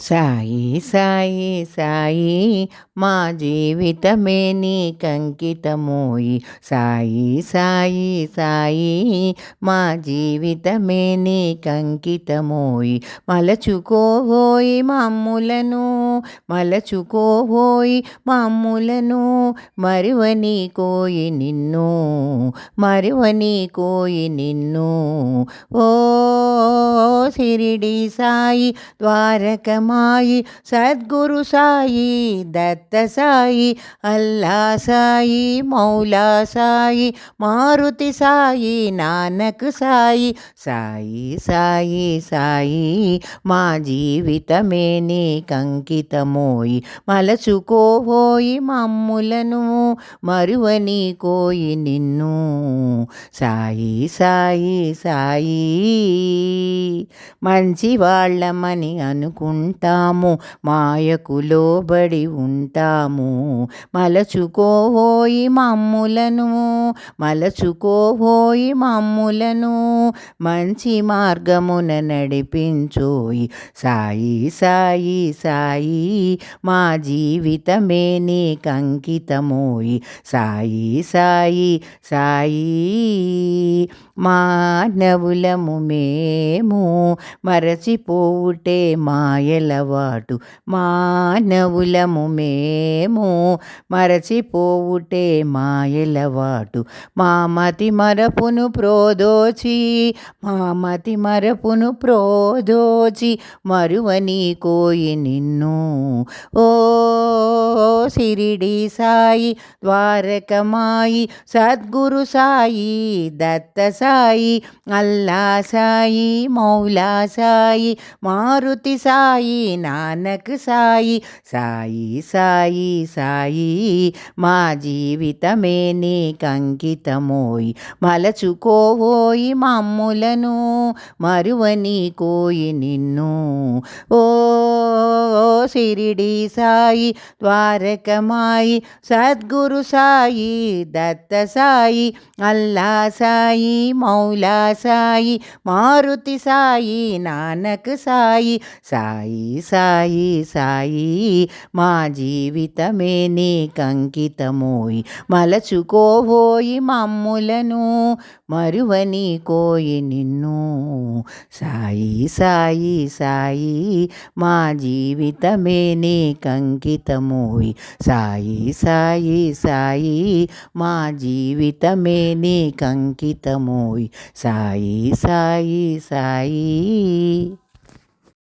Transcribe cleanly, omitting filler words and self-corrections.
సాయి సాయి సాయి మా జీవితమే నీకంకితమోయి. సాయి సాయి సాయి మా జీవితమే నీకంకితమోయి. మలచుకోవోయి మమ్ములను, మలచుకోవోయి మమ్ములను, మరువని కోయి నిన్ను, మరువని కోయి నిన్ను. ఓ షిరిడి సాయి, ద్వారకమాయి, సద్గురు సాయి, దత్త సాయి, అల్లా సాయి, మౌలా సాయి, మారుతి సాయి, నానక్ సాయి. సాయి సాయి సాయి మా జీవితమే నీకంకితమోయి. మలచుకోవోయి మమ్ములను, మరువని కోయి నిన్ను. సాయి సాయి సాయి మంచి వాళ్ళమని అనుకుంటాము, మాయకు లోబడి ఉంటాము. మలచుకోవోయి మమ్ములను, మలచుకోవోయి మమ్ములను, మంచి మార్గమున నడిపించోయి. సాయి సాయి సాయి మా జీవితమే నీకంకితమోయి. సాయి సాయి సాయి మానవులము మేము, మరచిపోవుటే మాయలవాటు. మానవులము మేము, మరచిపోవుటే మాయలవాటు. మా మతి మరపును ప్రోదోచి, మా మతి మరపును ప్రోదోచి, మరువని కోయి నిన్ను. ఓ షిరిడి సాయి, ద్వారకమాయి, సద్గురు సాయి, దత్త సాయి, అల్లా సాయి, మౌలా సాయి, మారుతి సాయి, నానక్ సాయి. సాయి సాయి సాయి మా జీవితమే నీకంకితమోయి. మలచుకోవోయి మమ్ములను, మరువని కోయి నిన్ను. ఓ షిరిడి సాయి, ద్వారకమాయి, సద్గురు సాయి, దత్త సాయి, అల్లా సాయి, మౌలా సాయి, మారుతి సాయి, నానక్ సాయి. సాయి సాయి సాయి మా జీవితమే నీకంకితమోయి. మలచుకోవోయి మమ్ములను, మరువని కోయి నిన్ను. సాయి సాయి సాయి మా జీవితమే నీకంకితమోయి. సాయి సాయి సాయి మా జీవితమే నీకంకితమోయి. సాయి సాయి సాయి.